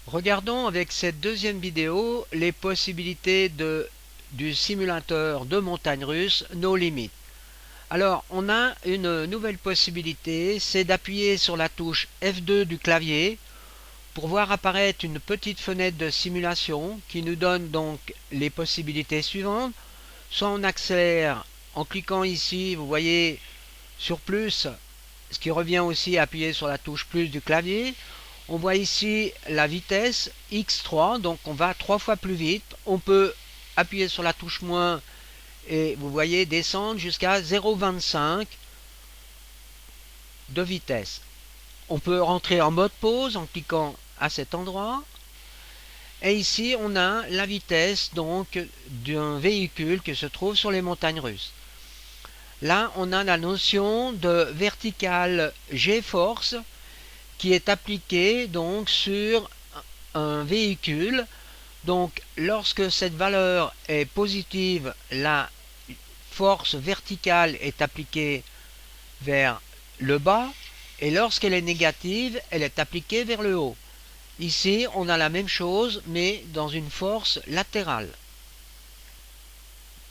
Regardons avec cette deuxième vidéo les possibilités du simulateur de montagne russe No Limit. Alors, on a une nouvelle possibilité, c'est d'appuyer sur la touche F2 du clavier pour voir apparaître une petite fenêtre de simulation qui nous donne donc les possibilités suivantes. Soit on accélère en cliquant ici, vous voyez, sur plus, ce qui revient aussi à appuyer sur la touche plus du clavier. On voit ici la vitesse X3, donc on va 3 fois plus vite. On peut appuyer sur la touche moins et vous voyez descendre jusqu'à 0,25 de vitesse. On peut rentrer en mode pause en cliquant à cet endroit. Et ici on a la vitesse donc d'un véhicule qui se trouve sur les montagnes russes. Là on a la notion de vertical G-force qui est appliquée donc sur un véhicule. Donc lorsque cette valeur est positive, la force verticale est appliquée vers le bas, et lorsqu'elle est négative, elle est appliquée vers le haut. Ici, on a la même chose, mais dans une force latérale.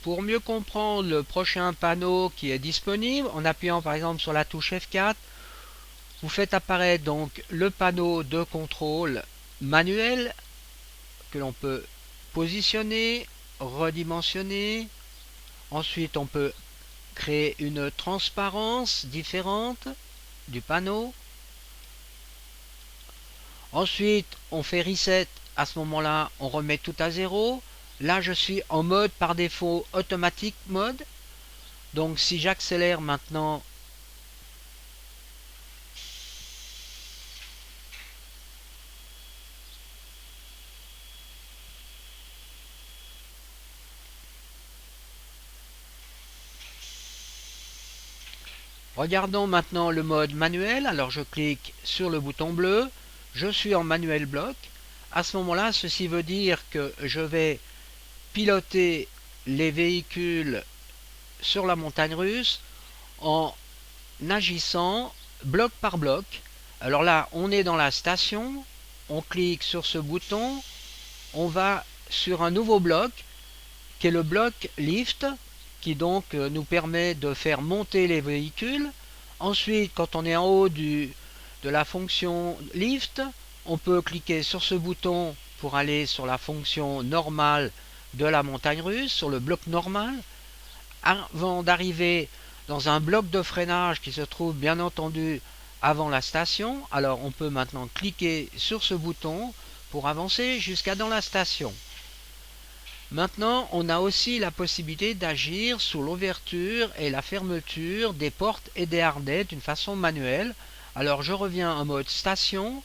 Pour mieux comprendre le prochain panneau qui est disponible, en appuyant par exemple sur la touche F4, vous faites apparaître donc le panneau de contrôle manuel que l'on peut positionner, redimensionner. Ensuite, on peut créer une transparence différente du panneau. Ensuite, on fait reset. À ce moment-là, on remet tout à zéro. Là, je suis en mode par défaut automatique mode. Donc, si j'accélère maintenant, regardons maintenant le mode manuel. Alors, je clique sur le bouton bleu. Je suis en manuel bloc. À ce moment-là, ceci veut dire que je vais piloter les véhicules sur la montagne russe en agissant bloc par bloc. Alors là, on est dans la station, on clique sur ce bouton, on va sur un nouveau bloc qui est le bloc lift, qui donc nous permet de faire monter les véhicules. Ensuite, quand on est en haut de la fonction lift, on peut cliquer sur ce bouton pour aller sur la fonction normale de la montagne russe, sur le bloc normal, avant d'arriver dans un bloc de freinage qui se trouve bien entendu avant la station. Alors on peut maintenant cliquer sur ce bouton pour avancer jusqu'à dans la station. Maintenant, on a aussi la possibilité d'agir sous l'ouverture et la fermeture des portes et des harnais d'une façon manuelle. Alors je reviens en mode station,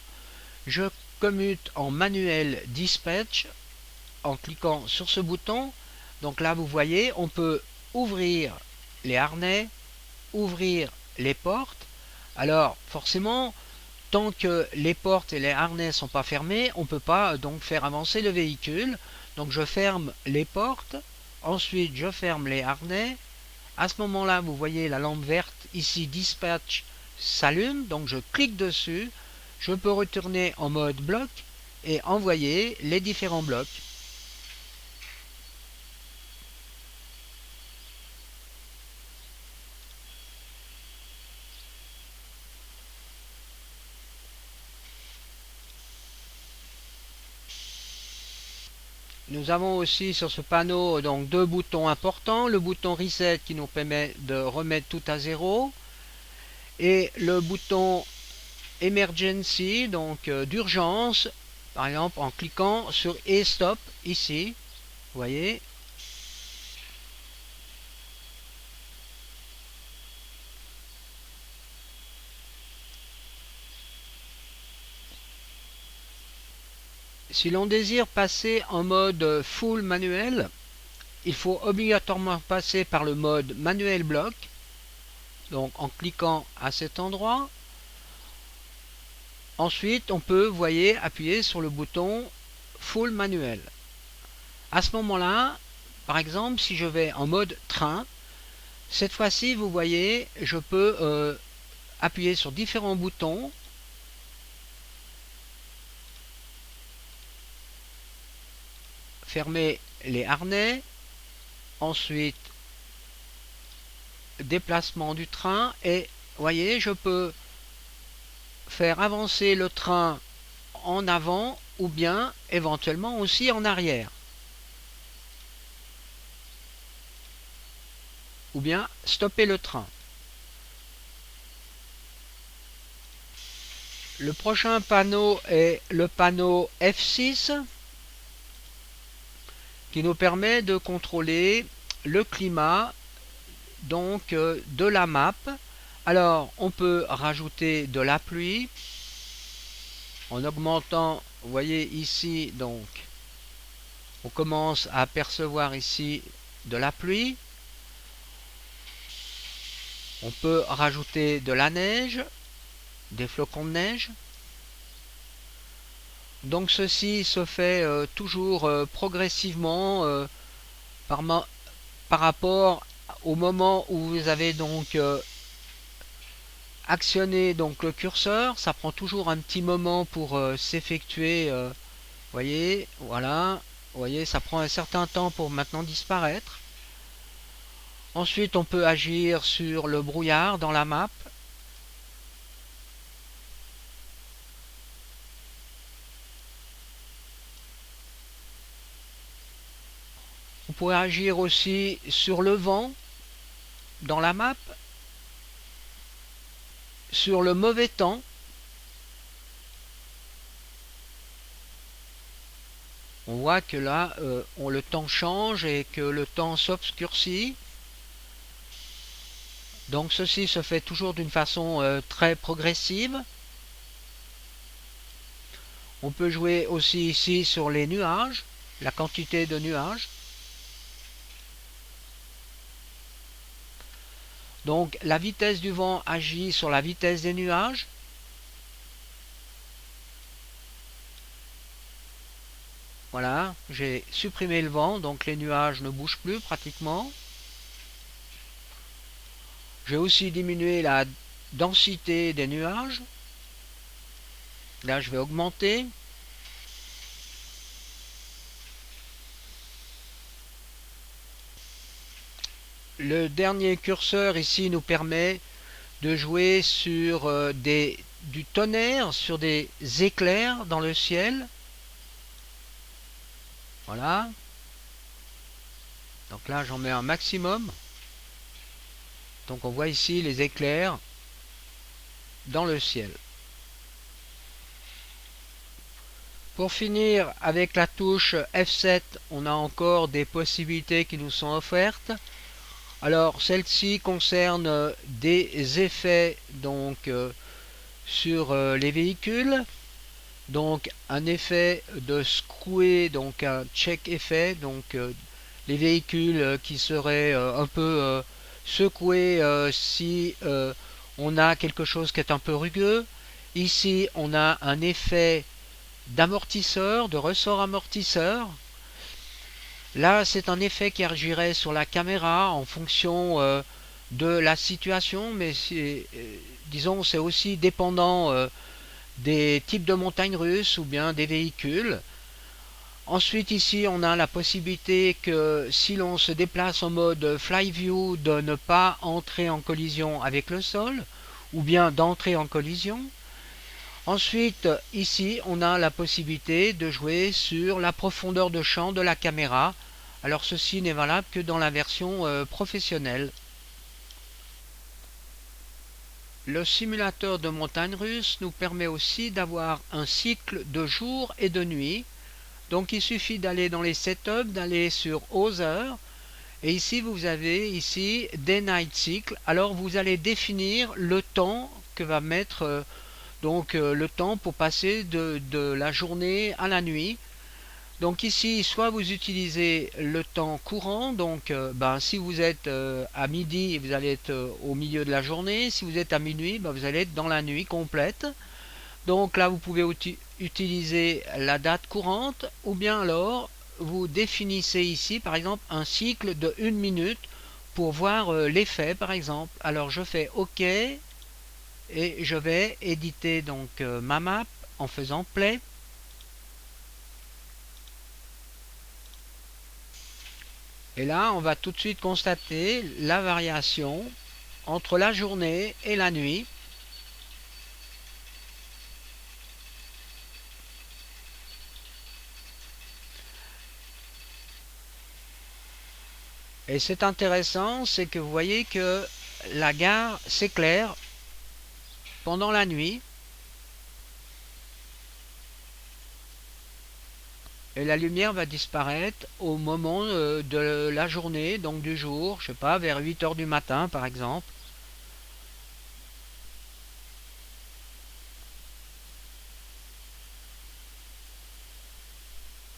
je commute en manuel dispatch en cliquant sur ce bouton. Donc là vous voyez, on peut ouvrir les harnais, ouvrir les portes. Alors forcément, tant que les portes et les harnais ne sont pas fermés, on ne peut pas donc faire avancer le véhicule. Donc je ferme les portes, ensuite je ferme les harnais. À ce moment-là, vous voyez la lampe verte ici dispatch s'allume, donc je clique dessus, je peux retourner en mode bloc et envoyer les différents blocs. Nous avons aussi sur ce panneau donc deux boutons importants, le bouton Reset qui nous permet de remettre tout à zéro et le bouton Emergency, donc d'urgence, par exemple en cliquant sur E-Stop ici, vous voyez. Si l'on désire passer en mode full manuel, il faut obligatoirement passer par le mode manuel bloc, donc en cliquant à cet endroit. Ensuite, on peut, vous voyez, appuyer sur le bouton full manuel. À ce moment-là, par exemple, si je vais en mode train, cette fois-ci, vous voyez, je peux appuyer sur différents boutons. fermer les harnais, ensuite déplacement du train, et voyez, je peux faire avancer le train en avant ou bien éventuellement aussi en arrière, ou bien stopper le train. Le prochain panneau est le panneau F6 qui nous permet de contrôler le climat donc de la map. Alors on peut rajouter de la pluie en augmentant, vous voyez ici, donc on commence à apercevoir ici de la pluie. On peut rajouter de la neige, des flocons de neige. Donc ceci se fait toujours progressivement par rapport au moment où vous avez donc actionné donc le curseur. Ça prend toujours un petit moment pour s'effectuer. Voyez, voilà, voyez, ça prend un certain temps pour maintenant disparaître. Ensuite, on peut agir sur le brouillard dans la map. On pourrait agir aussi sur le vent dans la map, sur le mauvais temps. On voit que là, le temps change et que le temps s'obscurcit. Donc ceci se fait toujours d'une façon très progressive. On peut jouer aussi ici sur les nuages, la quantité de nuages. Donc la vitesse du vent agit sur la vitesse des nuages. Voilà, j'ai supprimé le vent, donc les nuages ne bougent plus pratiquement. J'ai aussi diminué la densité des nuages. Là, je vais augmenter. Le dernier curseur ici nous permet de jouer sur du tonnerre, sur des éclairs dans le ciel. Voilà. Donc là, j'en mets un maximum. Donc on voit ici les éclairs dans le ciel. Pour finir, avec la touche F7, on a encore des possibilités qui nous sont offertes. Alors celle-ci concerne des effets donc sur les véhicules. Donc un effet de secouer, donc un check effet, donc les véhicules qui seraient un peu secoués si on a quelque chose qui est un peu rugueux. Ici on a un effet d'amortisseur, de ressort amortisseur. Là c'est un effet qui agirait sur la caméra en fonction de la situation, mais disons c'est aussi dépendant des types de montagnes russes ou bien des véhicules. Ensuite ici on a la possibilité que si l'on se déplace en mode fly view de ne pas entrer en collision avec le sol ou bien d'entrer en collision. Ensuite ici on a la possibilité de jouer sur la profondeur de champ de la caméra. Alors ceci n'est valable que dans la version professionnelle. Le simulateur de montagne russe nous permet aussi d'avoir un cycle de jour et de nuit. Donc il suffit d'aller dans les setups, d'aller sur Other, et ici vous avez ici Day Night Cycle. Alors vous allez définir le temps que va mettre le temps pour passer de la journée à la nuit. Donc ici, soit vous utilisez le temps courant, donc si vous êtes à midi, vous allez être au milieu de la journée. Si vous êtes à minuit, vous allez être dans la nuit complète. Donc là, vous pouvez utiliser la date courante, ou bien alors vous définissez ici, par exemple, un cycle de 1 minute pour voir l'effet, par exemple. Alors je fais OK et je vais éditer donc ma map en faisant Play. Et là, on va tout de suite constater la variation entre la journée et la nuit. Et c'est intéressant, c'est que vous voyez que la gare s'éclaire pendant la nuit. Et la lumière va disparaître au moment de la journée, donc du jour, je sais pas, vers 8 heures du matin par exemple.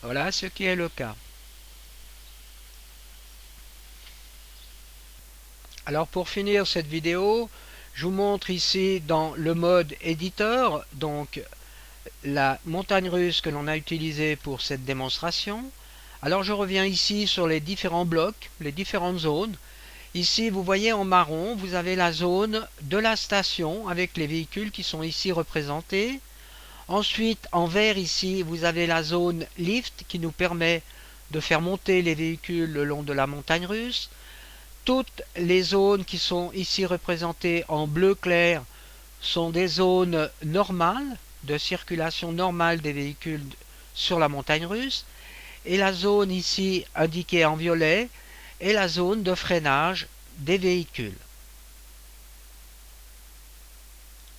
Voilà ce qui est le cas. Alors pour finir cette vidéo, je vous montre ici dans le mode éditeur, donc la montagne russe que l'on a utilisée pour cette démonstration. Alors je reviens ici sur les différents blocs, les différentes zones. Ici vous voyez en marron, vous avez la zone de la station avec les véhicules qui sont ici représentés. Ensuite en vert ici vous avez la zone lift qui nous permet de faire monter les véhicules le long de la montagne russe. Toutes les zones qui sont ici représentées en bleu clair sont des zones normales, de circulation normale des véhicules sur la montagne russe. Et la zone ici indiquée en violet est la zone de freinage des véhicules.